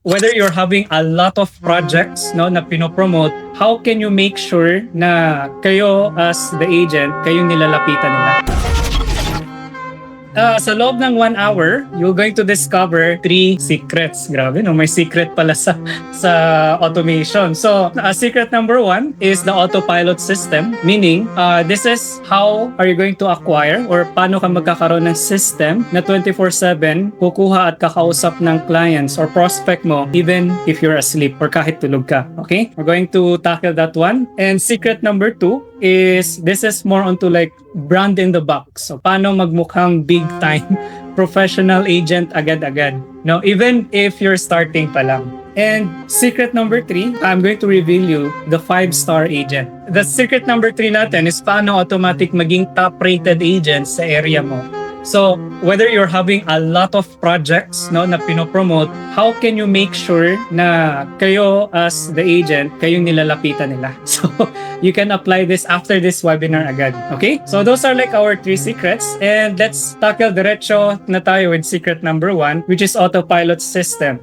whether you're having a lot of projects no na pinopromote, how can you make sure na kayo as the agent, kayo nilalapitan nila? Sa loob ng 1 hour, you're going to discover 3 secrets. Grabe, no? May secret pala sa automation. So, secret number 1 is the autopilot system. Meaning, this is how are you going to acquire or paano ka magkakaroon ng system na 24/7 kukuha at kakausap ng clients or prospect mo even if you're asleep or kahit tulog ka. Okay? We're going to tackle that one. And secret number 2 is this is more onto like brand in the box. So, paano magmukhang big time professional agent agad-agad. No, even if you're starting pa lang. And secret number 3, I'm going to reveal you the 5-star agent. The secret number 3 natin is paano automatic maging top-rated agent sa area mo. So, whether you're having a lot of projects no na pinopromote, how can you make sure na kayo as the agent, kayong nilalapitan nila? So, you can apply this after this webinar agad. Okay? So, those are like our 3 secrets. And let's tackle diretso na tayo with secret number 1, which is autopilot system.